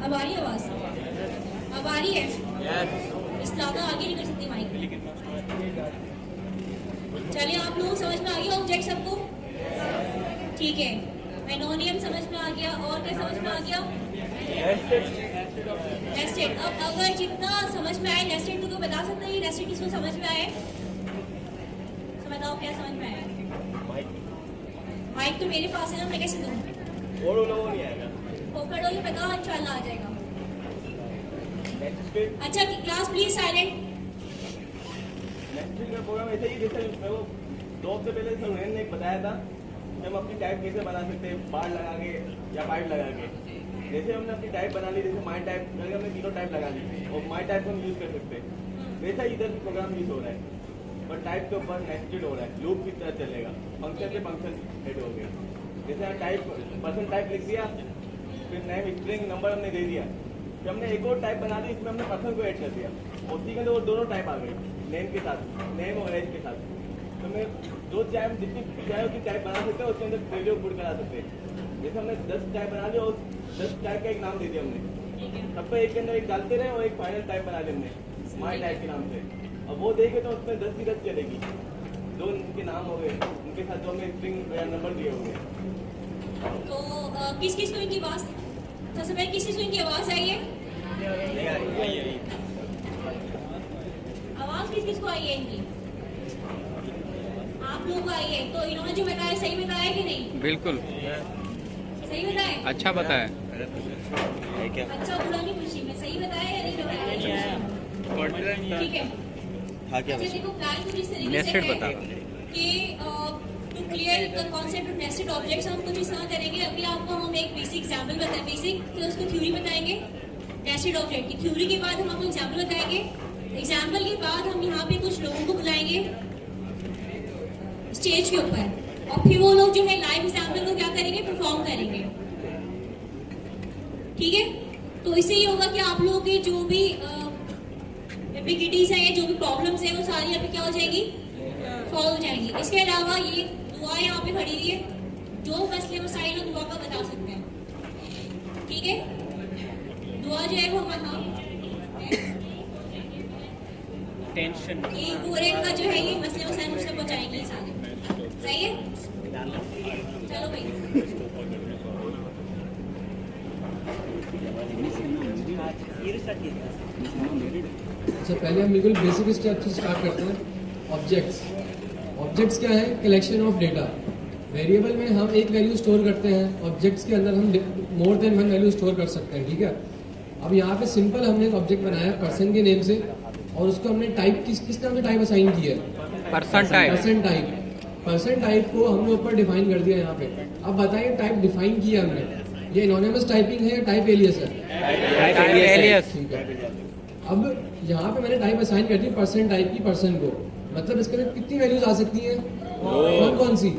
अब आ रही है आवाज? अब आ रही है? इस ज्यादा आगे नहीं कर सकती माइक। चलिए, आप लोग समझ में आ गया ऑब्जेक्ट सबको? ठीक है, एनोनियम समझ में आ गया, और क्या समझ में आ गया? नेस्टेड। अब अगर जितना समझ में आए नेस्टेड, तो बता सकते हैं नेस्टेड किसको समझ में आए? तो बताओ क्या समझ में आया? माइक तो मेरे पास है ना, मैं कैसे दूँ? और लोगों नहीं आएगा। पकड़ो, ये बताओ, इंशाल्लाह आ जाएगा। अच्छा क्लास प्लीज साइलेंट। नेस्टेड का प्रोग्राम ऐसे ही जैसे वो 2 हफ्ते पहले सुहेल ने बताया था कि हम अपनी टाइप कैसे बना सकते हैं, बार लगा के या पाइप लगा के। जैसे हमने अपनी टाइप बना ली, जैसे माई टाइप करके हमने 3 टाइप लगा ली और माई टाइप हम यूज कर सकते हैं, वैसा इधर भी प्रोग्राम यूज हो रहा है, पर टाइप के ऊपर नेस्टेड हो रहा है, लूप की तरह चलेगा, फंक्शन से फंक्शन हेड हो गया। जैसे टाइप पर्सन टाइप लिख दिया, फिर नेम स्ट्रिंग नंबर हमने दे दिया, फिर हमने एक और टाइप बना दी, इसमें हमने पर्सन को ऐड कर दिया, उसी के अंदर वो दोनों टाइप आ गई, नेम के साथ, नेम और एज के साथ। तो मैं जो चाहे हम जितनी चाहे उसकी टाइप बना सकते हैं, उसके अंदर वैल्यू पुट करा सकते हैं। जैसे हमने 10 टाइप बना लिया और 10 टाइप का एक नाम दे दिया हमने, सबको एक के अंदर एक डालते रहे और एक फाइनल टाइप बना लिया हमने माई टाइप के नाम से। अब वो देखे तो उसमें 10 की 10 चलेगी, जो उनके नाम हो गए, उनके साथ जो हमें स्ट्रिंग या नंबर दिए होंगे। तो किस किस को इनकी आवाज, सबसे पहले किस किस को इनकी आवाज आई है? नहीं आ रही। आवाज किस किस को आई है इनकी? आप लोगों को आई है। तो इन्होंने जो बताया सही बताया कि नहीं? बिल्कुल सही बताया? अच्छा बताया। अच्छा बुरा नहीं पूछी मैं, सही बताया या नहीं बताया? ठीक है। अच्छा देखो, प्लान कुछ इस तरीके से नेस्टेड है बता कि to clear the concept of nested objects हम कुछ इस तरह करेंगे। अभी आपको हम एक बेसिक एग्जांपल बताएं, बेसिक तो उसको थ्योरी बताएंगे नेस्टेड ऑब्जेक्ट की। थ्योरी के बाद हम आपको एग्जांपल बताएंगे, एग्जांपल के बाद हम यहाँ पे कुछ लोगों को बुलाएंगे स्टेज के ऊपर, और फिर वो लोग जो है लाइव एग्जांपल को क्या करेंगे, परफॉर्म करेंगे। ठीक है, तो इससे ये होगा कि आप लोगों के जो भी एम्बिगिटीज है, जो भी प्रॉब्लम्स है, वो सारी अभी क्या हो जाएगी, सॉल्व हो जाएंगी। इसके अलावा ये दुआ यहाँ पे खड़ी हुई है, जो मसले मसाइल दुआ का बता सकते हैं। ठीक है, दुआ जो है वो हम टेंशन ये पूरे का जो है ये मसले मसाइल मुझसे पहुँचाएंगे ये सारे। सही है, चलो भाई। अच्छा, पहले हम बिल्कुल बेसिक स्टेप से स्टार्ट करते हैं। ऑब्जेक्ट्स, ऑब्जेक्ट्स क्या है? Collection of data. वेरिएबल में हम एक वैल्यू स्टोर करते हैं, ऑब्जेक्ट्स के अंदर हम more than one value store कर सकते हैं। ठीक है, अब यहाँ पे सिंपल हमने एक ऑब्जेक्ट बनाया पर्सन के नेम से, और उसको हमने टाइप किस नाम से टाइप असाइन किया है? Person type. पर्सन टाइप को हमने ऊपर डिफाइन कर दिया यहाँ पे। अब बताइए, टाइप डिफाइन किया हमने, ये एनोनिमस टाइपिंग है या टाइप एलियस है? Type alias. ठीक है, अब यहाँ पे मैंने टाइप असाइन कर दी पर्सन टाइप की पर्सन को, मतलब इसके अंदर कितनी वैल्यूज आ सकती हैं? कौन सी?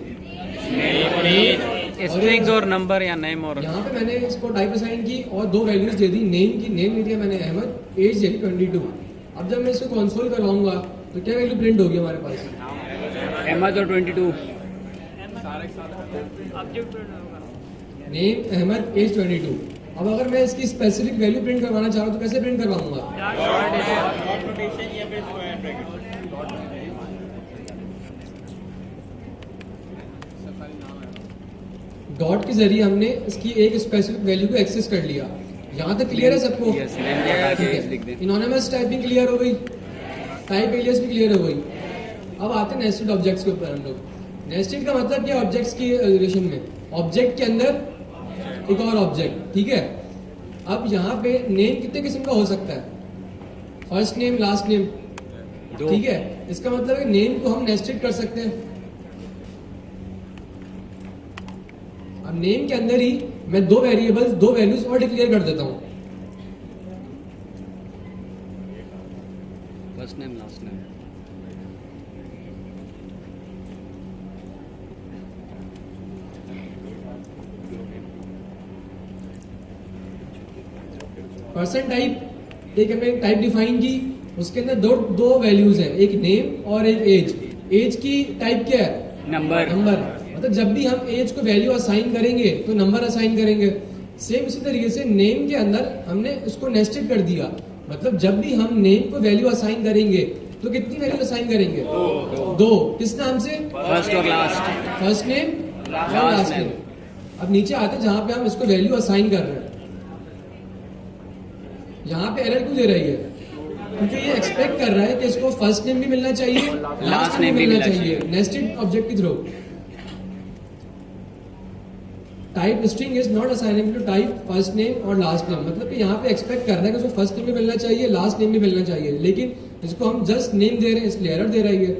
स्ट्रिंग्स और नंबर या नेम। और यहाँ पे मैंने इसको टाइप असाइन की और 2 वैल्यूज दे दी। नेम की, नेम दे दिया मैंने अहमद, एज दे दी 22। अब जब मैं इसको कंसोल करवाऊंगा तो क्या वैल्यू प्रिंट होगी हमारे पास? अहमद और 22। Name Ahmed, age 22। अब अगर मैं इसकी स्पेसिफिक वैल्यू प्रिंट करवाना चाह रहा हूँ तो कैसे प्रिंट करवाऊंगा? डॉट के जरिए हमने इसकी एक स्पेसिफिक वैल्यू को एक्सेस कर लिया। यहाँ तक क्लियर है सबको? ठीक है, इनोनिमस टाइपिंग क्लियर हो गई, टाइप एलियस भी क्लियर हो गई। अब आते हैं नेस्टेड ऑब्जेक्ट्स के ऊपर हम लोग। नेस्टेड का मतलब क्या? ऑब्जेक्ट्स की रिलेशन में, ऑब्जेक्ट के अंदर एक और ऑब्जेक्ट। ठीक है, अब यहाँ पे नेम कितने किस्म का हो सकता है? First name, last name. ठीक है, इसका मतलब है नेम को हम नेस्टेड कर सकते हैं। अब नेम के अंदर ही मैं 2 वेरिएबल्स, 2 वैल्यूज और डिक्लेयर कर देता हूँ। First name, last name. Person type, एक हमने टाइप डिफाइन की, उसके अंदर दो वैल्यूज हैं, एक नेम और एक एज। एज की टाइप क्या है? नंबर। मतलब जब भी हम एज को वैल्यू असाइन करेंगे तो नंबर असाइन करेंगे। सेम इसी तरीके से नेम के अंदर हमने उसको नेस्टेड कर दिया, मतलब जब भी हम नेम को वैल्यू असाइन करेंगे तो कितनी वैल्यू असाइन करेंगे? दो। किस नाम से? फर्स्ट और लास्ट। फर्स्ट नेम और लास्ट नेम। अब नीचे आते हैं जहां पे हम इसको वैल्यू असाइन कर रहे हैं। यहाँ पे एरर क्यों दे रही है? क्योंकि ये एक्सपेक्ट कर रहा है कि इसको फर्स्ट नेम भी मिलना चाहिए, लास्ट नेम भी मिलना चाहिए नेस्टेड ऑब्जेक्ट के through. Type string is not assignable to type first name और लास्ट नेम, मतलब कि यहाँ पे एक्सपेक्ट कर रहा है कि उसको फर्स्ट नेम भी मिलना चाहिए, लास्ट नेम भी मिलना चाहिए, लेकिन इसको हम जस्ट नेम दे रहे हैं, इसलिए एरर दे रही है।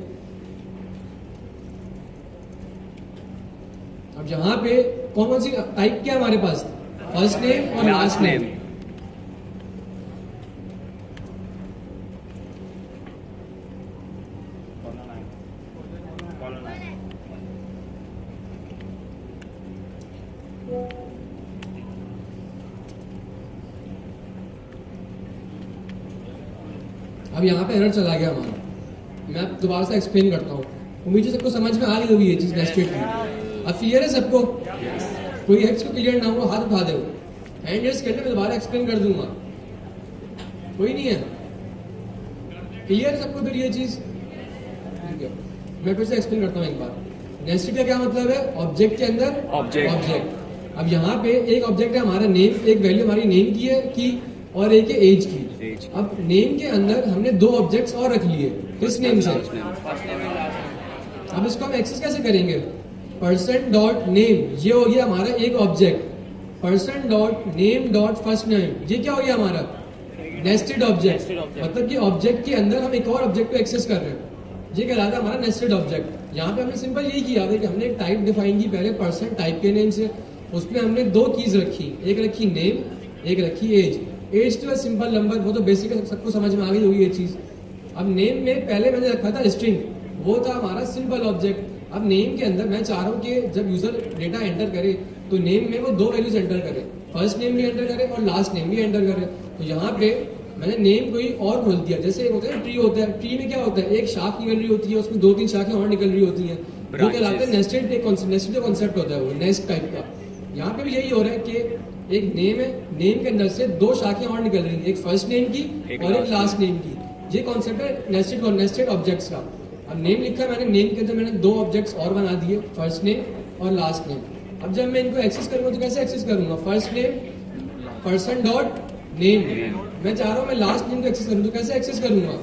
अब यहाँ पे कौन कौन सी टाइप क्या हमारे पास? फर्स्ट नेम और लास्ट नेम। अब यहाँ पे एरर चला गया हमारा, मैं दोबारा से एक्सप्लेन करता हूँ। उम्मीद है सबको समझ में आ गई होगी ये चीज नेस्टेड की। अब क्लियर है सबको? कोई एक्स को क्लियर ना हो हाथ उठा दो, हैंड रेज करने में दोबारा एक्सप्लेन कर दूंगा। कोई नहीं है? क्लियर है सबको फिर ये चीज? ठीक है, मैं फिर से एक्सप्लेन करता हूँ एक बार। नेस्टेड का क्या मतलब है? ऑब्जेक्ट के अंदर ऑब्जेक्ट। अब यहाँ पे एक ऑब्जेक्ट है हमारा नेम, एक वैल्यू हमारी नेम की है की और एक है एज की। अब नेम के अंदर हमने दो ऑब्जेक्ट्स और रख लिए, किस नेम से? अब इसको हम एक्सेस कैसे करेंगे? पर्सन डॉट नेम, ये हो गया हमारा एक object. Person dot name dot first name, ये क्या हो गया हमारा? Nested object. मतलब कि ऑब्जेक्ट के अंदर हम एक और ऑब्जेक्ट को एक्सेस कर रहे हैं, ये कहलाता है हमारा नेस्टेड ऑब्जेक्ट। यहाँ पे हमने सिंपल यही किया था कि हमने एक टाइप डिफाइन की पहले पर्सन टाइप के नेम से, उसमें हमने दो कीज रखी, एक रखी नेम, एक रखी एज। एज तो है सिंपल नंबर, वो तो बेसिक सबको समझ में आ गई होगी ये चीज। अब नेम में पहले मैंने रखा था स्ट्रिंग, वो था हमारा सिंपल ऑब्जेक्ट। अब नेम के अंदर मैं चाह रहा हूँ कि जब यूजर डेटा एंटर करे तो नेम में वो दो वैल्यूज एंटर करे, फर्स्ट नेम भी एंटर करे और लास्ट नेम भी एंटर करे। तो यहाँ पे मैंने नेम कोई और खोल दिया, जैसे एक होता है ट्री होता है, ट्री में क्या होता है? एक शाख निकल रही होती है, उसमें दो तीन शाखें और निकल रही होती है, वो कहलाता है नेस्टेड। नेस्टेड कॉन्सेप्ट होता है वो नेस्ट टाइप का। यहाँ पे भी यही हो रहा है कि एक नेम है, नेम के अंदर से दो शाखें और निकल रही हैं, एक फर्स्ट नेम की और एक लास्ट नेम की। ये कॉन्सेप्ट है नेस्टेड ऑब्जेक्ट्स का। अब नेम लिखा मैंने, नेम के अंदर मैंने दो ऑब्जेक्ट्स और बना दिए, फर्स्ट नेम और लास्ट नेम। अब जब मैं इनको एक्सेस करूंगा तो कैसे एक्सेस करूंगा? First name person dot name, मैं चाह रहा हूं मैं लास्ट नेम को एक्सेस करूं तो कैसे एक्सेस करूंगा?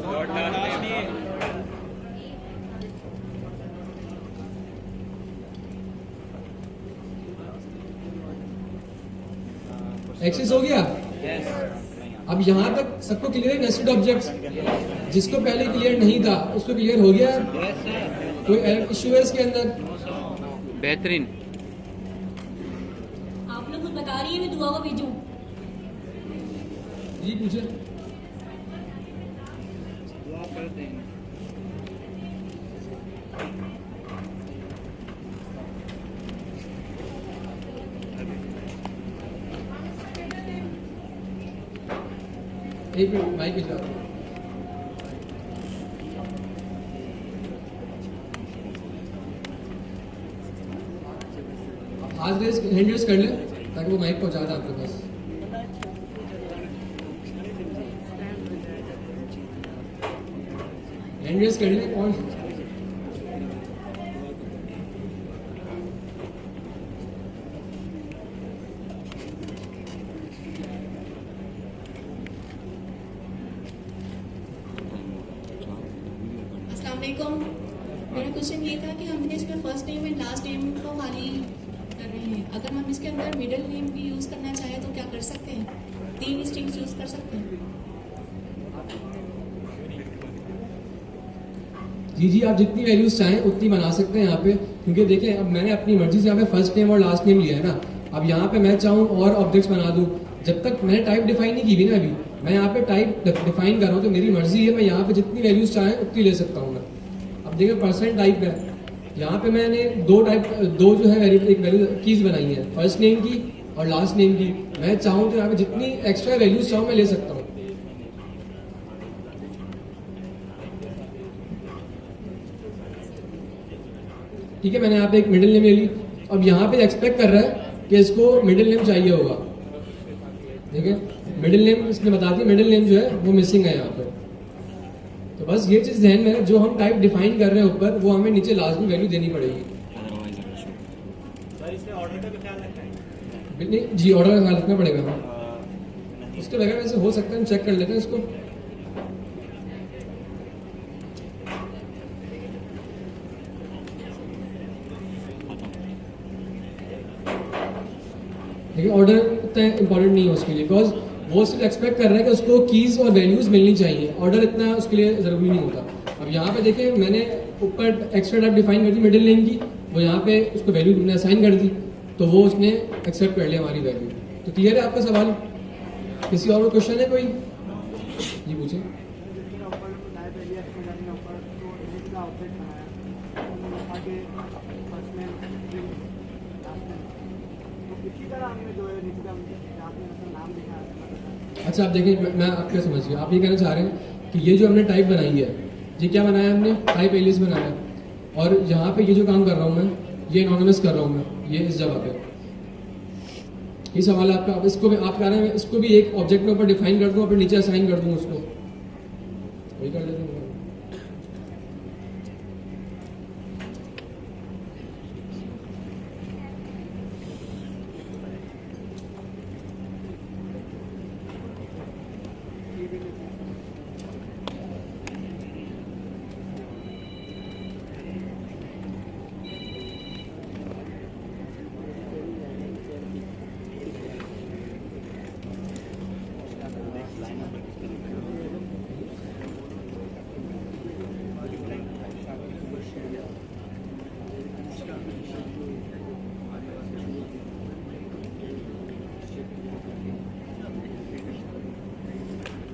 एक्सेस हो गया? अब यहाँ तक सबको क्लियर है नेस्टेड ऑब्जेक्ट्स? जिसको पहले क्लियर नहीं था उसको क्लियर हो गया? कोई इश्यू है इसके अंदर? बेहतरीन। आप लोग कुछ बता रही है, मैं दुआ को भेजूं? जी पूछे। एक मिनट माइक भिजवा दो। हाथ रेज हैंड रेज कर ले ताकि वो माइक पहुंचा दे आपके पास। हैंड रेज कर ले कौन? मेरा क्वेश्चन ये था कि हमने इसमें first name and last name को खाली कर रहे हैं, अगर हम इसके अंदर मिडिल नेम भी यूज करना चाहें तो क्या कर सकते हैं? 3 स्ट्रिंग्स यूज कर सकते हैं? जी आप जितनी वैल्यूज चाहें उतनी बना सकते हैं यहाँ पे, क्योंकि देखिए अब मैंने अपनी मर्जी से यहाँ पे फर्स्ट नेम और लास्ट नेम लिया है ना। अब यहाँ पे मैं चाहूँ और ऑब्जेक्ट्स बना दूँ, जब तक मैंने टाइप डिफाइन नहीं की भी ना, अभी मैं यहाँ पे टाइप डिफाइन कर रहा हूँ तो मेरी मर्जी है, मैं यहाँ पे जितनी वैल्यूज चाहें उतनी ले सकता हूँ मैं। अब देखिए पर्सन टाइप है, यहाँ पे मैंने दो जो है एक वैल्यू कीज बनाई है, फर्स्ट नेम की और लास्ट नेम की। मैं चाहूँ तो यहाँ पे जितनी एक्स्ट्रा वैल्यूज चाहूँ मैं ले सकता हूँ। ठीक है, मैंने यहाँ पे एक मिडिल नेम ले ली। अब यहाँ पे एक्सपेक्ट कर रहा है कि इसको मिडिल नेम चाहिए होगा, ठीक है, मिडिल नेम इसने बता दी, मिडिल नेम जो है वो मिसिंग है यहाँ पे। तो बस ये चीज ध्यान में है, जो हम टाइप डिफाइन कर रहे हैं ऊपर वो हमें नीचे लाजमी वैल्यू देनी पड़ेगी। सर इसमें ऑर्डर का भी ख्याल रखना है। नहीं जी, ऑर्डर का ख्याल रखना पड़ेगा हमें। उसके बगैर वैसे हो सकता है, हम चेक कर लेते हैं इसको। देखिए ऑर्डर इतना इंपॉर्टेंट नहीं है उसके लिए, बिकॉज वो सिर्फ एक्सपेक्ट कर रहा है कि उसको कीज और वैल्यूज मिलनी चाहिए, ऑर्डर इतना उसके लिए जरूरी नहीं होता। अब यहाँ पे देखिए मैंने ऊपर एक्स्ट्रा टाइप डिफाइन कर दी मिडिल नेम की, वो यहाँ पे उसको वैल्यू मैंने असाइन कर दी, तो वो उसने एक्सेप्ट कर लिया हमारी वैल्यू। तो क्लियर है आपका सवाल? किसी और क्वेश्चन है कोई? जी पूछे। अच्छा आप देखिए, मैं आपके समझ गया, आप ये कहना चाह रहे हैं कि ये जो हमने टाइप बनाई है, ये क्या बनाया हमने? टाइप एलियास बनाया है, और यहाँ पे ये जो काम कर रहा हूँ मैं, ये एनोनिमस कर रहा हूँ मैं, ये इस जगह पे। ये सवाल है आपका। अब इसको भी आप कह रहे हैं इसको भी एक ऑब्जेक्ट में ऊपर डिफाइन कर दूँ और फिर नीचे असाइन कर दूँ उसको, वही कर लेते हैं।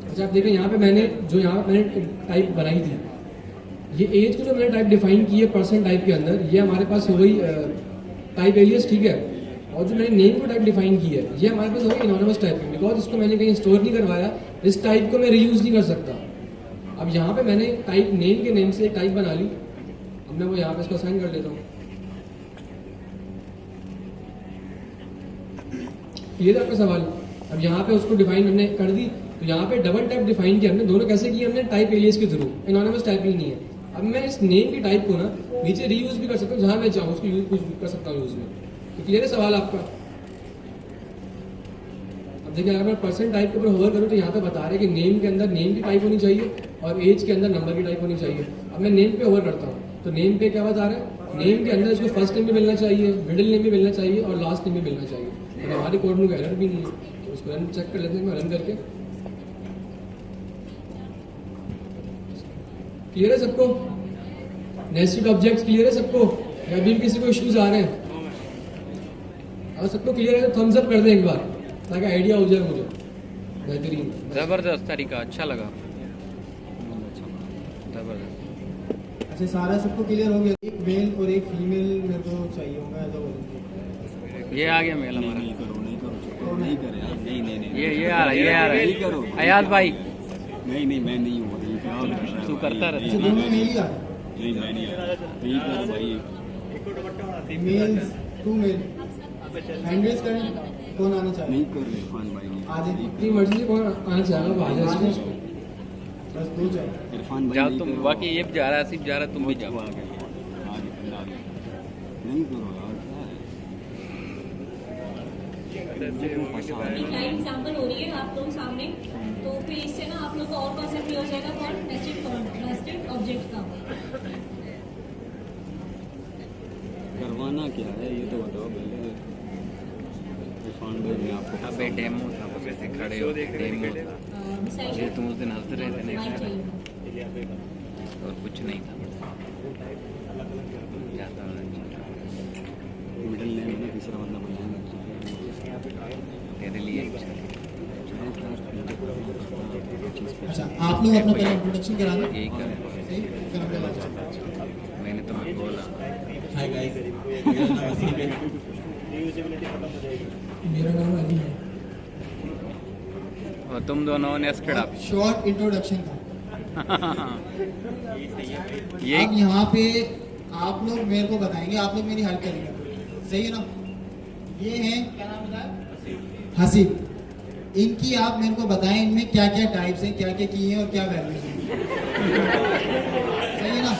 अच्छा आप देखिए यहाँ पे मैंने टाइप बनाई थी, ये एज को जो मैंने टाइप डिफाइन की है परसेंट टाइप के अंदर, ये हमारे पास हो गई टाइप एलियस, ठीक है। और जो मैंने नेम को टाइप डिफाइन की है, ये हमारे पास हो गई एनोनिमस टाइपिंग, बिकॉज इसको मैंने कहीं स्टोर नहीं करवाया, इस टाइप को मैं रीयूज नहीं कर सकता। अब यहाँ पे मैंने टाइप नेम के नेम से एक टाइप बना ली, अब मैं वो यहाँ पे इसको असाइन कर लेता हूँ। ये था आपका सवाल। अब यहाँ पे उसको डिफाइन हमने कर दी, तो यहाँ पे डबल टाइप डिफाइन किया हमने, दोनों कैसे किए हमने? टाइप एलियस के थ्रू, एनोनिमस टाइपिंग नहीं है। अब मैं इस नेम की टाइप को ना नीचे रीयूज भी कर सकता हूँ, जहां मैं चाहूँ उसको यूज कर सकता हूँ यूज में। तो क्लियर है सवाल आपका? अब देखिए अगर मैं परसेंट टाइप के ऊपर होवर करूँ तो यहाँ पे बता रहे हैं कि नेम के अंदर नेम की टाइप होनी चाहिए और एज के अंदर नंबर की टाइप होनी चाहिए। अब मैं नेम पे होवर करता हूँ तो नेम पे क्या बता रहा है? नेम के अंदर इसको फर्स्ट नेम भी मिलना चाहिए, मिडिल नेम भी मिलना चाहिए और लास्ट नेम भी मिलना चाहिए। तो हमारे कोड में एरर भी नहीं है, तो उसको रन चेक कर लेते हैं, रन करके। क्लियर है सबको? नेस्टेड ऑब्जेक्ट्स क्लियर है सबको, या अभी किसी को इश्यूज आ रहे हैं? अगर सबको क्लियर है तो थम्स अप कर दें एक बार, ताकि आइडिया हो जाए मुझे। बेहतरीन, जबरदस्त तरीका, अच्छा लगा, जबरदस्त। अच्छा सारा सबको क्लियर हो गया? एक मेल और एक फीमेल मेरे को चाहिए होगा ऐसा बोल। ये आ गया मेल हमारा। नहीं करे आप, नहीं ये आ रहा है अयाज भाई। नहीं मैं नहीं हूँ, तू करता रहता अच्छा है। दोनों मेल ही आ रहे? नहीं मैं नहीं करो भाई। मेल्स टू मेल हैंडल्स करें, कौन आना चाहिए? नहीं कर इरफान भाई ने। आज अपनी मर्जी से कौन आना चाहेगा वो आ जाए इसमें। बस दो चाहिए। इरफान भाई जाओ नहीं तुम, करो। बाकी ये भी जा रहा है, आसिफ जा रहा है, तुम भी जाओ। आ गए यार, नहीं करो यार, क्या है? एक लाइव एग्जांपल हो रही है आप लोगों के सामने, तो फिर इससे ना आप लोग को और कॉन्सेप्ट हो जाएगा कौन नेस्टेड ऑब्जेक्ट का। करवाना क्या है ये तो बताओ पहले। इरफान भाई मैं आपको अबे डेमो था, वो कैसे खड़े हो, डेमो था। ये तुम उस दिन हंस रहे थे नहीं, और कुछ नहीं था। जाता मिडिल नेम में तीसरा बंदा बनाएंगे तेरे लिए। अच्छा आप लोग अपना पहले इंट्रोडक्शन करा दें। यही कर, सही? फिर हम चला जाते हैं। मैंने तुम्हें बोला। हाय गाइस, मेरा नाम अली है। और तुम दोनों नेस्टेड आप। शॉर्ट इंट्रोडक्शन था। ये अब यहाँ पे आप लोग मेरे को बताएंगे, आप लोग मेरी हेल्प करेंगे, सही है ना? ये है क्या नाम बताया? हसीब। इनकी आप मेरे को बताएं, इनमें क्या क्या टाइप्स हैं, क्या क्या की हैं और क्या वैल्यूज हैं। सही है ना?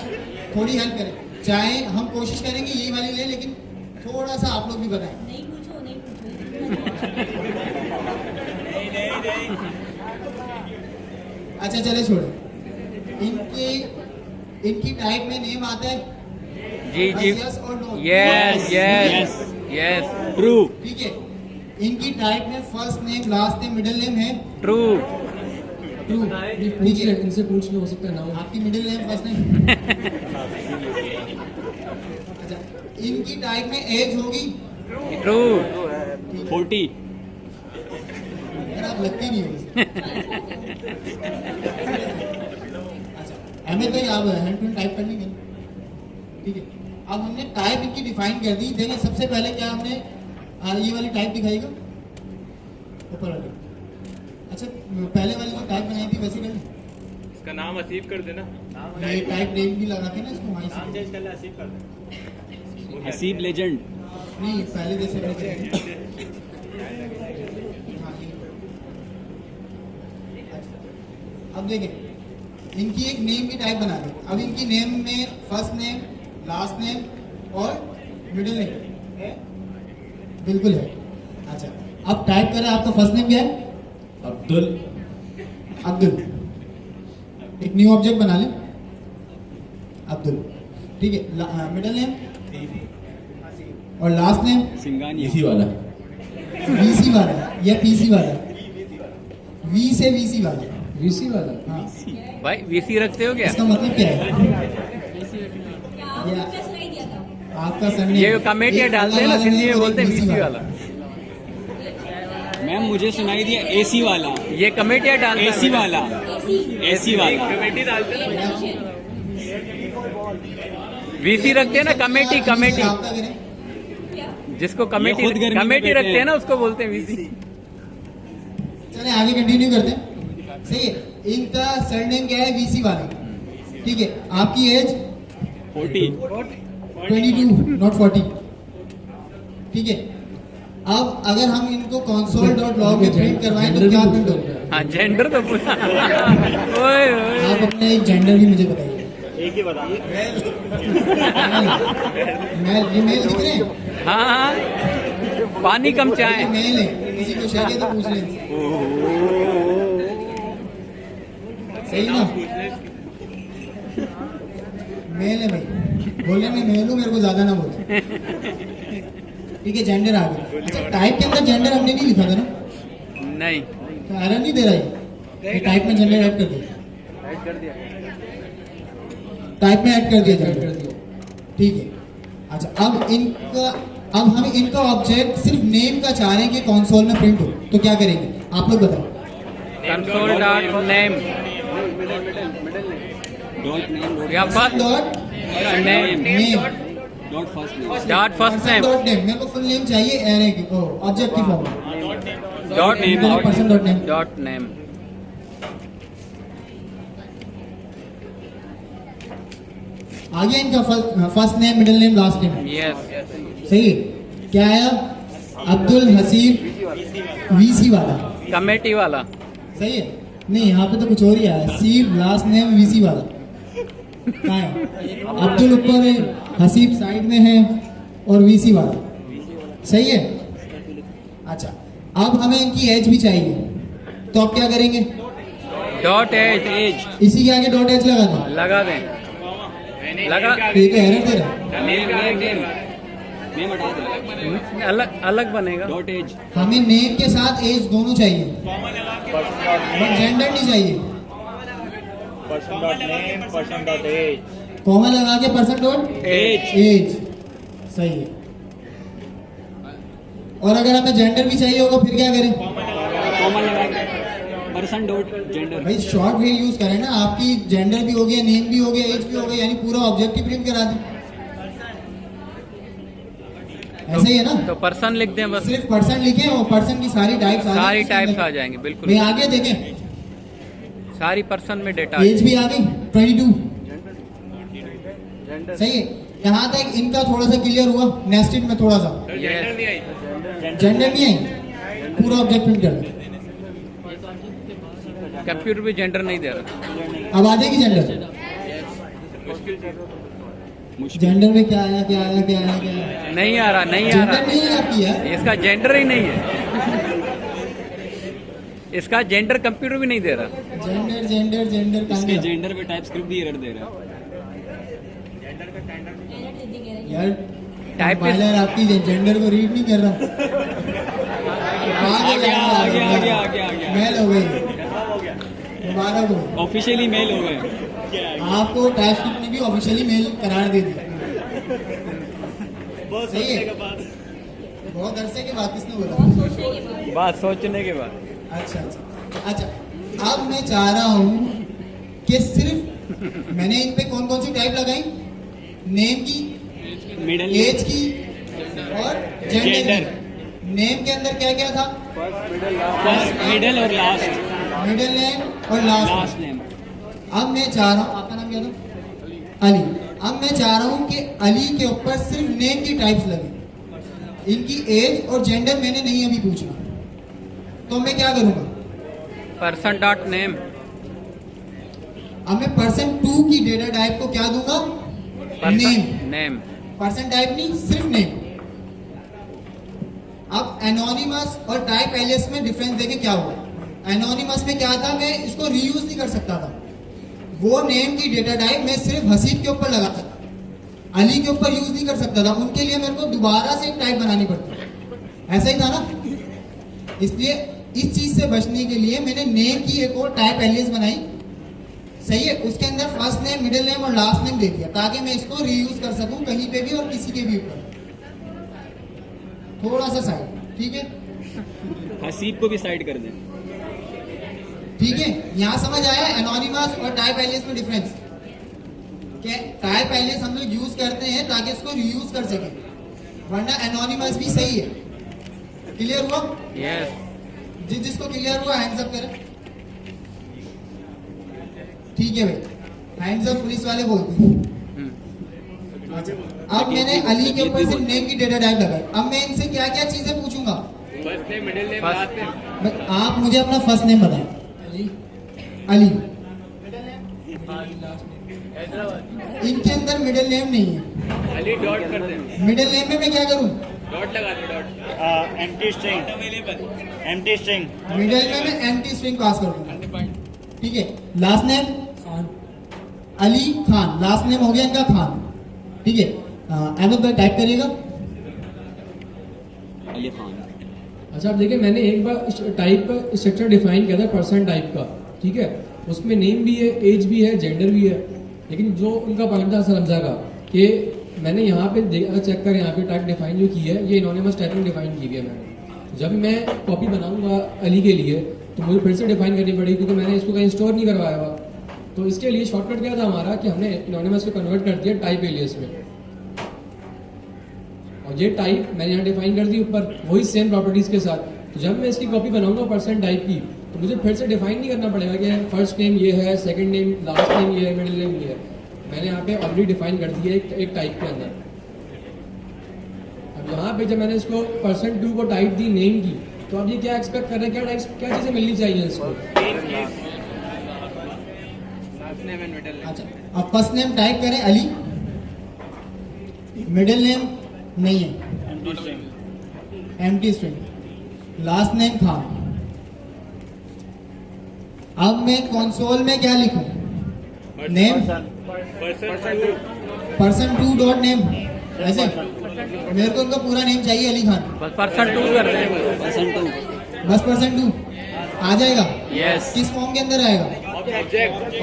थोड़ी हेल्प करें, चाहे हम कोशिश करेंगे यही वाली ले, लेकिन थोड़ा सा आप लोग भी बताएं। नहीं पूछो नहीं पूछो अच्छा चले छोड़ो। इनकी टाइप में नेम आता है जी जी, yes और no? Yes yes yes, true ठीक है। इनकी टाइप में first name, last name, middle name है ट्रू। ट्रू, नहीं पूछ ले, इनसे पूछ लो, हो सकता है ना हो। आपकी मिडिल नेम फर्स्ट नेम। अच्छा, इनकी टाइप में एज होगी ट्रू। 40 यार आप लगती नहीं होगी। अच्छा, हमें तो आप हैंड टू टाइप कर लेंगे, ठीक है। अब हमने टाइप इनकी डिफाइन कर दी। देखिए सबसे पहले क्या हमने ये वाली टाइप दिखाएगा ऊपर वाली। अच्छा, पहले वाली जो टाइप बनाई थी वैसे कर ली। इसका नाम असीब कर देना, ये टाइप नेम भी लगा के ना इसको वहीं नाम से। चेंज कर ले, असीब कर दे। हसीब लेजेंड। नहीं पहले जैसे हाँ, ये। अच्छा, अब देखें इनकी एक नेम की टाइप बना दी। अब इनकी नेम में फर्स्ट नेम, लास्ट नेम और मिडिल नेम है, बिल्कुल है। अच्छा, अब टाइप करें, आपका फर्स्ट नेम क्या है? अब्दुल। अब्दुल। एक न्यू ऑब्जेक्ट बना लें, अब्दुल, ठीक है। मिडिल नेम और लास्ट नेम सिंगानी इसी वाला। वीसी वाला या पीसी वाला? वी से वीसी वाला। वीसी वाला। हाँ, भाई वीसी रखते हो क्या? इसका मतलब क्या है? क्या आपको क्या सुनाई दिया था? आपका सरनेम ये कमेटियाँ डालते हैं ना, हिंदी में बोलते हैं वीसी वाला। मैम मुझे सुनाई दिया एसी वाला। ये कमेटियाँ डालते हैं। एसी वाला। एसी वाला। कमेटी डालते हैं ना। वीसी रखते हैं ना, कमेटी कमेटी, आपका करें। जिसको ये कमेटी खुद गर्मी में कमेटी बैठे रखते हैं ना, हैं। उसको बोलते हैं वीसी। चले आगे कंटिन्यू करते हैं। सही है। इनका सरनेम क्या है? वीसी वाला, ठीक है। आपकी एज 40 22 नॉट 40, ठीक है। अब अगर हम इनको console.log में प्रिंट करवाएं तो क्या प्रिंट होगा? हाँ, जेंडर तो पूरा। ओए ओए, आप अपने एक जेंडर भी मुझे बताइए। एक ही बता। मेल, ये मेल दिख रहे हैं? हाँ हाँ, पानी कम चाहे। ये मेल है, किसी को शक है तो पूछ लें। सही ना? मेल है भाई, बोलने में मेल हूँ, मेरे को ज्यादा ना बोले, ठीक है। जेंडर आ गया। अच्छा, टाइप के अंदर जेंडर हमने नहीं लिखा था ना, नहीं, तो एरर नहीं दे रहा है ये टाइप में जेंडर ऐड कर दिया, टाइप में ऐड कर दिया जेंडर, ठीक है। अच्छा, अब हम इनका ऑब्जेक्ट सिर्फ नेम का चाह रहे हैं कि कंसोल में प्रिंट हो, तो क्या करेंगे आप लोग बताओ? Console dot name dot name या first dot name name dot first name dot first name dot name. मेरे को फुल नेम चाहिए एरे की, ऑब्जेक्ट की फॉर्म में। Dot name person dot name. Dot name. आगे इनका first name, middle name, last name, yes, सही है। क्या आया? अब्दुल हसीब वीसी वाला, कमेटी वाला। सही है। नहीं, यहाँ पे तो कुछ और ही आया, हसीब लास्ट नेम वीसी वाला। कहाँ है? अब्दुल ऊपर है, हसीब साइड में है और वीसी वाला, सही है। अच्छा, अब हमें इनकी एज भी चाहिए, तो आप क्या करेंगे? डॉट एज इसी के आगे डॉट एज लगा दें। लगा दें, लगा। तो ये तो एरर दे रहा है। नेम हटा दे। अलग अलग बनेगा। डॉट एज हमें नेम के साथ एज दोनों चाहिए, बट जेंडर नहीं चाहिए। Person dot name, person dot age. Comma लगा के पर्सन डॉट एज एज, सही है। और अगर हमें जेंडर भी चाहिए होगा फिर क्या करें? कॉमन लगा के पर्सन डॉट जेंडर। भाई शॉर्ट वे यूज करें ना, आपकी जेंडर भी हो गया, नेम भी हो गया, एज भी हो गया, यानी पूरा ऑब्जेक्ट ही प्रिंट करा दें। ऐसे ही है ना? तो पर्सन लिख दें बस, सिर्फ पर्सन लिखें और पर्सन की सारी टाइप्स सारी टाइप्स आ जाएंगे। बिल्कुल, भाई आगे देखें, सारी पर्सन में डेटा। एज भी आ गई 22, सही है। यहाँ तक इनका थोड़ा सा क्लियर हुआ, नेस्टेड में थोड़ा सा यस, जेंडर नहीं आई, पूरा ऑब्जेक्ट प्रिंट कर दो। कंप्यूटर भी जेंडर नहीं दे रहा। अब आ जाएगी जेंडर। जेंडर में क्या आया क्या आया क्या आया क्या आया? नहीं आ रहा, नहीं आ जेंडर रहा, नहीं है आपकी यार। इसका जेंडर ही नहीं है, इसका जेंडर कंप्यूटर भी नहीं दे रहा। जेंडर जेंडर जेंडर कहाँ इसके गया? जेंडर पे टाइप स्क्रिप्ट भी एरर दे रहा है। यार टाइप कंपाइलर आपकी जेंडर को रीड नहीं कर रहा। आ गया। मेल हो गई, मुबारक हो। ऑफिशियली मेल हो गए। आपको टाइपस्क्रिप्ट ने भी ऑफिशियली मेल करार दे दिया। सही है, बहुत अरसे के बाद किसने बोला? बात सोचने के बाद। अच्छा, अब मैं चाह रहा हूँ कि सिर्फ मैंने इन पे कौन कौन सी टाइप लगाई, नेम की, मिडिल एज की और जेंडर की। नेम के अंदर क्या क्या था? फर्स्ट मिडिल और लास्ट। मिडिल नेम और लास्ट लास्ट नेम। अब मैं चाह रहा हूँ, आपका नाम क्या था? अली। अब मैं चाह रहा हूँ कि अली के ऊपर सिर्फ नेम की टाइप्स लगे, इनकी एज और जेंडर मैंने नहीं अभी पूछना। तो मैं क्या करूँगा? Person dot name. अब मैं पर्सन 2 की डेटा टाइप को क्या दूंगा? नेम। नेम पर्सन टाइप नहीं, सिर्फ नेम। अब एनोनिमस और टाइप एलियास में डिफरेंस देखें क्या हुआ। एनोनिमस में क्या था, मैं इसको रीयूज नहीं कर सकता था। वो नेम की डेटा टाइप मैं सिर्फ हसीब के ऊपर लगा सकता, अली के ऊपर यूज नहीं कर सकता था। उनके लिए मेरे को दोबारा से एक टाइप बनानी पड़ती। ऐसा ही था ना? इसलिए इस चीज से बचने के लिए मैंने नेम की एक और टाइप एलियास बनाई। सही है, उसके अंदर फर्स्ट नेम, मिडिल नेम और लास्ट नेम दे दिया ताकि मैं इसको रीयूज कर सकूं कहीं पे भी और किसी के भी ऊपर। थोड़ा सा साइड, ठीक है? हसीब को भी साइड कर दें। ठीक है, यहाँ समझ आया एनोनिमस और टाइप एलियास में डिफरेंस? टाइप एलियास हम लोग यूज करते हैं ताकि इसको रीयूज कर सके, वरना एनोनिमस भी सही है। क्लियर हुआ? यस। जिसको क्लियर हुआ हैंड्स अप करें। ठीक है भाई, हैंड्स अप पुलिस वाले बोलते हैं। अच्छा, अब मैंने अली के ऊपर सिर्फ नेम की डेटा टाइप लगाई। अब मैं इनसे क्या क्या चीजें पूछूंगा? First name, middle name, last name. आप मुझे अपना फर्स्ट नेम बताएं। अली। इनके अंदर मिडिल नेम नहीं है। अली डॉट कर दे। मिडिल नेम में मैं क्या करूं? डॉट लगा दे, डॉट। एम्प्टी स्ट्रिंग मिडिल में मैं एम्प्टी स्ट्रिंग पास कर दूंगा। ठीक है, last name Ali Khan, last name हो गया इनका खान। ठीक है, अहमद भाई टाइप करिएगा। अली खान। अच्छा, आप देखिए मैंने एक बार टाइप का स्ट्रक्चर डिफाइन किया था पर्सन टाइप का, ठीक है? उसमें नेम भी है, एज भी है, जेंडर भी है। लेकिन जो उनका पॉइंट था समझा का कि मैंने यहाँ पे चेक कर, यहाँ पे टाइप डिफाइन जो की है ये इनोनिमस टाइपिंग डिफाइन की है मैंने। जब मैं कॉपी बनाऊंगा अली के लिए तो मुझे फिर से डिफाइन करनी पड़ेगी क्योंकि मैंने इसको कहीं स्टोर नहीं करवाया हुआ। तो इसके लिए शॉर्टकट क्या था हमारा कि हमने इनोनिमस को कन्वर्ट कर दिया टाइप एलियास में, और ये टाइप मैंने यहाँ डिफाइन कर दी ऊपर वही सेम प्रॉपर्टीज के साथ। तो जब मैं इसकी कॉपी बनाऊंगा पर्सन टाइप की तो मुझे फिर से डिफाइन नहीं करना पड़ेगा कि फर्स्ट नेम ये है, सेकंड नेम, लास्ट नेम ये है, मिडिल नेम ये है। मैंने यहाँ पे ऑलरेडी डिफाइन कर दिया एक टाइप के अंदर। अब यहाँ पे जब मैंने इसको पर्सन 2 को टाइप दी नेम की, तो अब ये क्या एक्सपेक्ट कर रहे हैं, क्या चीजें मिलनी चाहिए इसको? अच्छा, अब फर्स्ट नेम टाइप करें अली, मिडिल नेम नहीं है, empty string, last name Khan. अब मैं कंसोल में क्या लिखूं? नेम पर्सन 2 डॉट नेम, ऐसे मेरे को उनका पूरा नेम चाहिए अली खान। बस पर्सन 2 कर दे। पर्सन 2। बस पर्सन 2 आ जाएगा? यस। किस फॉर्म के अंदर आएगा?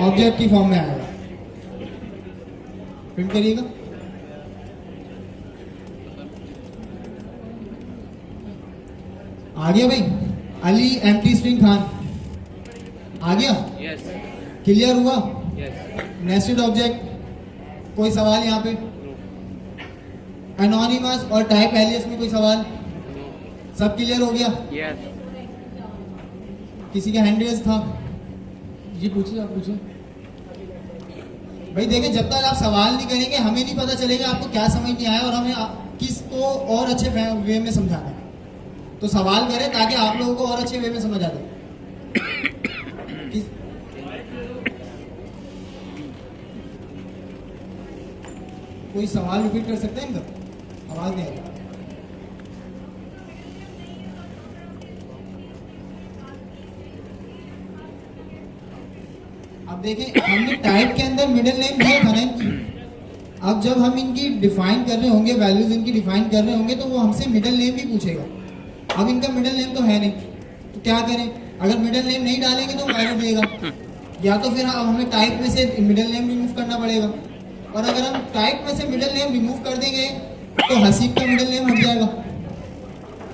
ऑब्जेक्ट की फॉर्म में आएगा। प्रिंट करिएगा। आ गया भाई, अली एम्प्टी स्ट्रिंग खान आ गया। यस। क्लियर हुआ? यस। नेस्टेड ऑब्जेक्ट, कोई सवाल यहाँ पे? एनोनिमस और टाइप एलियास में कोई सवाल? सब क्लियर हो गया? यस। किसी का हैंड रेज था? ये पूछिए, आप पूछिए। भाई देखें, जब तक आप सवाल नहीं करेंगे हमें नहीं पता चलेगा आपको क्या समझ नहीं आया और हमें किसको और अच्छे वे में समझाना है। तो सवाल करें ताकि आप लोगों को और अच्छे वे में समझ आ जाए। कोई सवाल रिपीट कर सकते हैं इनका? आवाज नहीं आ रही। अब देखें, हमने टाइप के अंदर मिडिल नेम दिया था ना इनकी। अब जब हम इनकी डिफाइन कर रहे होंगे, वैल्यूज इनकी डिफाइन कर रहे होंगे, तो वो हमसे मिडिल नेम भी पूछेगा। अब इनका मिडिल नेम तो है नहीं, तो क्या करें? अगर मिडिल नेम नहीं डालेंगे तो वो एरर देगा, या तो फिर अब हमें टाइप में से मिडिल नेम रिमूव करना पड़ेगा। और अगर हम टाइप में से मिडिल नेम रिमूव कर देंगे तो हसीब का मिडिल नेम हट जाएगा,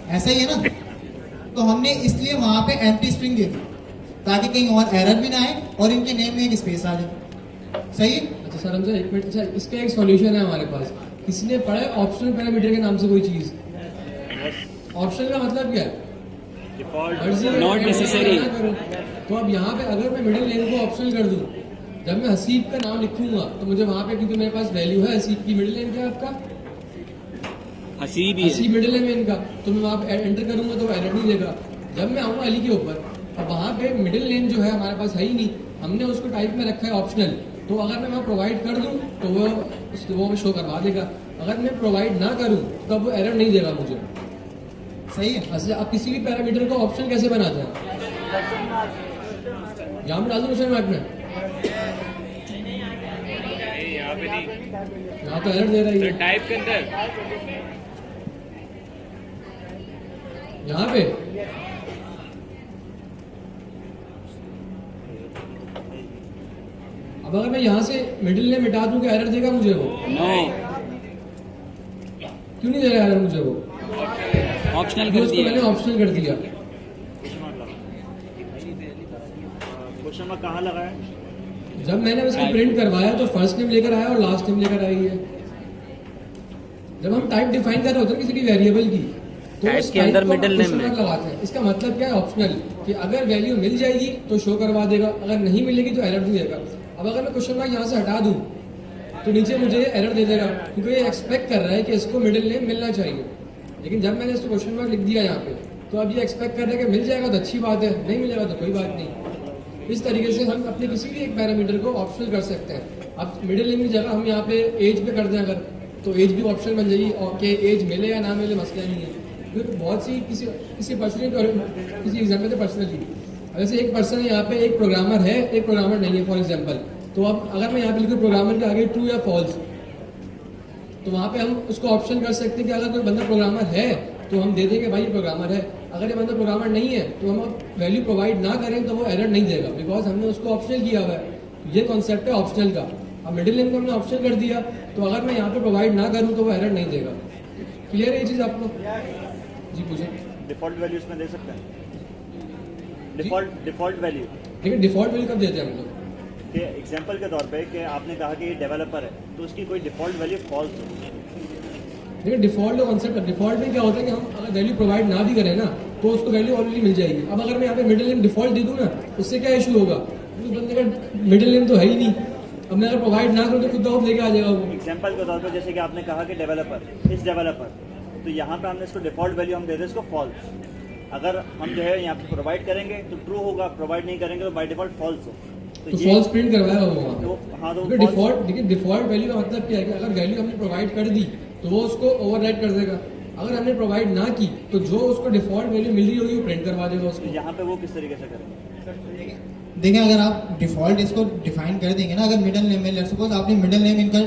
ऐसा ही है ना? तो हमने इसलिए वहां पे एम्प्टी स्ट्रिंग दे दी ताकि कहीं और एरर भी ना आए और इनके नेम में एक स्पेस आ जाए। सही है? अच्छा सर, हमसे एक मिनट, अच्छा इसका एक सॉल्यूशन है हमारे पास। किसी ने पढ़ा है ऑप्शनल पैरामीटर के नाम से कोई चीज? ऑप्शनल का मतलब क्या है? मर्जी है, Not necessary. ना करो। तो अब यहाँ पे अगर मैं मिडिल नेम को ऑप्शनल कर दूं, जब मैं हसीब का नाम लिखूंगा तो मुझे वहां पे, क्योंकि मेरे पास वैल्यू है हसीब की, मिडिल नेम क्या है आपका? हसीब ही है। हसीब मिडिल नेम है इनका, तो मैं वहां पे एंटर करूंगा तो एरर नहीं देगा। जब मैं आऊंगा अली के ऊपर, अब वहां पे मिडिल नेम जो है हमारे पास है ही नहीं, हमने उसको टाइप में रखा है ऑप्शनल, तो अगर मैं वहाँ प्रोवाइड कर दूं तो वो शो करवा देगा। अगर मैं प्रोवाइड ना करूं तब वो एरर नहीं देगा मुझे। सही है? अच्छा, आप किसी भी पैरामीटर को ऑप्शनल कैसे बनाते हैं? यहाँ पे डाल दूं क्वेश्चन मार्क में? यहाँ तो एरर दे रही है टाइप के अंदर। यहाँ पे। अब अगर मैं यहाँ से मिडिल नेम मिटा दूं क्या एरर देगा मुझे वो? नो, क्यों नहीं दे रहा एरर मुझे वो? ऑप्शनल क्योंकि कर उसको मैंने दिया। ऑप्शनल कर दिया। क्वेश्चन मार्क कहाँ लगा है? जब मैंने उसको प्रिंट करवाया तो फर्स्ट नेम लेकर आया और लास्ट नेम लेकर आई है। जब हम टाइप डिफाइन कर रहे होते हैं किसी भी वेरिएबल की, तो टाइप उस के अंदर टाइप को मिडिल क्वेश्चन नेम मार्क लगाते हैं। इसका मतलब क्या है? ऑप्शनल, कि अगर वैल्यू मिल जाएगी तो शो करवा देगा, अगर नहीं मिलेगी तो एरर नहीं देगा। अब अगर मैं क्वेश्चन मार्क यहाँ से हटा दूं तो नीचे मुझे एरर दे देगा, क्योंकि ये एक्सपेक्ट कर रहा है कि इसको मिडिल नेम मिलना चाहिए। लेकिन जब मैंने इसको क्वेश्चन मार्क लिख दिया यहाँ पे, तो अब ये एक्सपेक्ट कर रहा है कि मिल जाएगा तो अच्छी बात है, नहीं मिलेगा तो कोई बात नहीं। इस तरीके से हम अपने किसी भी एक पैरामीटर को ऑप्शनल कर सकते हैं। अब मिडिल नेम की जगह हम यहाँ पे एज पे कर दें अगर, तो एज भी ऑप्शनल बन जाएगी, और कि एज मिले या ना मिले मसला नहीं है। क्योंकि बहुत सी किसी पर्सनल, किसी एग्जाम्पल से पर्सनली, वैसे एक पर्सन यहाँ पे एक प्रोग्रामर है, एक प्रोग्रामर नहीं है फॉर एग्जाम्पल, तो अब अगर मैं यहाँ पे लिखूँ प्रोग्रामर के आगे ट्रू या फॉल्स, तो वहाँ पे हम उसको ऑप्शन कर सकते हैं कि अगर कोई बंदा प्रोग्रामर है तो हम दे देंगे भाई ये प्रोग्रामर है, अगर ये बंदा प्रोग्रामर नहीं है तो हम वैल्यू प्रोवाइड ना करें तो वो एरर नहीं देगा, बिकॉज हमने उसको ऑप्शनल किया हुआ है। ये कॉन्सेप्ट है ऑप्शनल का। अब मिडिल नेम को हमने ऑप्शनल कर दिया, तो अगर मैं यहाँ पे प्रोवाइड ना करूँ तो वो एरर नहीं देगा। क्लियर है ये चीज़ आपको? जी पूछे। डिफॉल्ट वैल्यू इसमें दे सकते हैं? डिफॉल्ट वैल्यू, लेकिन डिफॉल्ट वैल्यू कब देते हैं हम लोग? कि एग्जांपल के तौर पे कि आपने कहा कि ये डेवलपर है तो उसकी कोई डिफॉल्ट वैल्यू फॉल्स हो। लेकिन डिफॉल्ट कॉन्सेप्ट है, डिफॉल्ट में क्या होता है कि हम अगर वैल्यू प्रोवाइड ना भी करें ना तो उसको वैल्यू ऑलरेडी मिल जाएगी। अब अगर मैं यहाँ पे मिडिल नेम डिफॉल्ट दे दूँ ना, उससे क्या इशू होगा? उस बंदे का मिडिल नेम तो है ही नहीं, अब मैं अगर प्रोवाइड ना करूँ तो खुद ऑफ लेके आ जाएगा वो। एग्जांपल के तौर पे जैसे कि आपने कहा कि डेवलपर इस डेवलपर, तो यहाँ पे हमने इसको डिफॉल्ट वैल्यू हम दे दें इसको फॉल्स। अगर हम जो है यहाँ पे प्रोवाइड करेंगे तो ट्रू होगा, प्रोवाइड नहीं करेंगे तो बाय डिफॉल्ट फॉल्स हो। तो फॉल्स प्रिंट करवाएगा वो वहाँ तो हाँ, तो पे। डिफॉल्ट, देखिए डिफॉल्ट वैल्यू का मतलब क्या है कि अगर वैल्यू हमने प्रोवाइड कर दी तो वो उसको ओवरराइड कर देगा, अगर हमने प्रोवाइड ना की तो जो उसको डिफॉल्ट वैल्यू मिल रही होगी वो प्रिंट करवा देगा उसको। यहाँ पे वो किस तरीके से करेंगे? देखिए, अगर आप डिफॉल्ट इसको डिफाइन कर देंगे ना, अगर मिडिल नेम में, लेट्स सपोज आपने मिडिल नेम इनका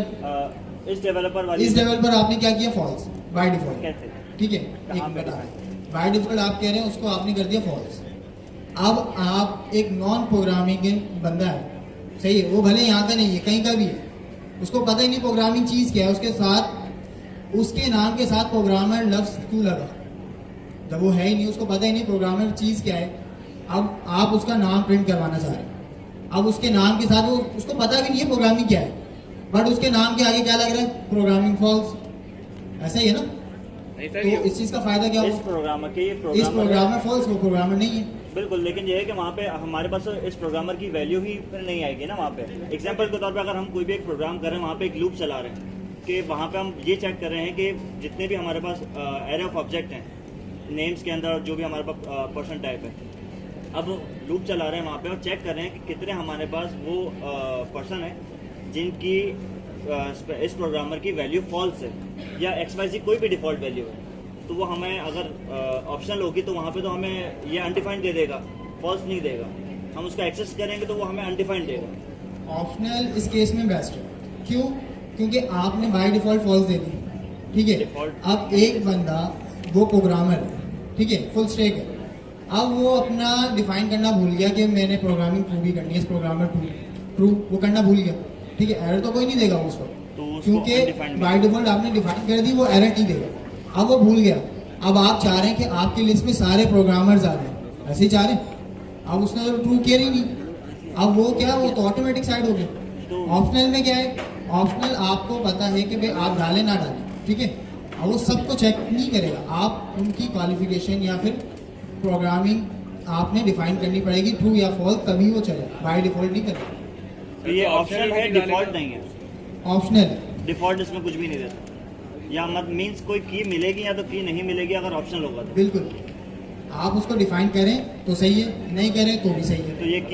इस डेवलपर वाली इस लेवल पर आपने क्या किया? False by default. कैसे? ठीक है, कहाँ एक पे बता बाय डिफॉल्ट आप कह रहे हैं उसको आपने कर दिया फॉल्स। अब आप एक नॉन प्रोग्रामिंग बंदा है, सही है, वो भले यहाँ का नहीं है, कहीं का भी है, उसको पता ही नहीं प्रोग्रामिंग चीज क्या है, उसके साथ उसके नाम के साथ प्रोग्रामर लफ्ज क्यों लगा, जब वो है ही नहीं, उसको पता ही नहीं प्रोग्रामर चीज क्या है। अब आप उसका नाम प्रिंट करवाना चाह रहे हैं, अब उसके नाम के साथ वो उसको पता भी नहीं है प्रोग्रामिंग क्या है, बट उसके नाम के आगे क्या लग रहा है? Programming false. ऐसा ही है ना? तो इस चीज का फायदा क्या इस होगा? प्रोग्रामर के ये इस प्रोग्रामर फॉल्स, वो प्रोग्रामर नहीं है। बिल्कुल, लेकिन ये है कि वहाँ पे हमारे पास इस प्रोग्रामर की वैल्यू ही फिर नहीं आएगी ना वहाँ पे। एग्जांपल के तौर पे अगर हम कोई भी एक प्रोग्राम कर रहे हैं, वहाँ पे एक लूप चला रहे हैं कि वहाँ पे हम ये चेक कर रहे हैं कि जितने भी हमारे पास एरे ऑफ ऑब्जेक्ट हैं नेम्स के अंदर, जो भी हमारे पास पर्सन टाइप है, अब लूप चला रहे हैं वहाँ पे और चेक कर रहे हैं कि कितने हमारे पास वो पर्सन है जिनकी इस प्रोग्रामर की वैल्यू फॉल्स है या XYZ कोई भी डिफॉल्ट वैल्यू है, तो वो हमें अगर ऑप्शनल होगी तो वहाँ पे तो हमें ये अनडिफाइंड दे देगा, फॉल्स नहीं देगा। हम उसका एक्सेस करेंगे तो वो हमें अनडिफाइंड देगा। ऑप्शनल इस केस में बेस्ट है। क्यों? क्योंकि आपने बाय डिफॉल्ट फॉल्स दे दी, ठीक है। Default- अब एक बंदा वो प्रोग्रामर है, ठीक है, फुल स्टैक है, अब वो अपना डिफाइन करना भूल गया कि मैंने प्रोग्रामिंग ट्रू भी करनी है, इस प्रोग्रामर ट्रू वो करना भूल गया, ठीक है। एरर तो कोई नहीं देगा उसको, तो उसको क्योंकि undefined बाय डिफॉल्ट आपने डिफाइन कर दी, वो एरर नहीं देगा। अब वो भूल गया, अब आप चाह रहे हैं कि आपकी लिस्ट में सारे प्रोग्रामर्स आ जाए, ऐसे ही चाह रहे हैं। अब उसने तो ट्रू किया ही नहीं, अब वो क्या, वो तो ऑटोमेटिक साइड हो गया। ऑप्शनल में क्या है, ऑप्शनल आपको पता है कि भाई आप डालें ना डालें, ठीक है। अब वो सबको चेक नहीं करेगा, आप उनकी क्वालिफिकेशन या फिर प्रोग्रामिंग आपने डिफाइन करनी पड़ेगी, ट्रू या फॉल्स, तभी वो चलेगा, बाय डिफॉल्ट नहीं करेगा। तो ये ऑप्शनल है, डिफॉल्ट नहीं है। ऑप्शनल डिफॉल्ट इसमें कुछ भी नहीं देता, या मत मीन्स कोई की मिलेगी या तो की नहीं मिलेगी अगर ऑप्शनल होगा तो। बिल्कुल, आप उसको डिफाइन करें तो सही है, नहीं करें तो भी सही है। तो ये की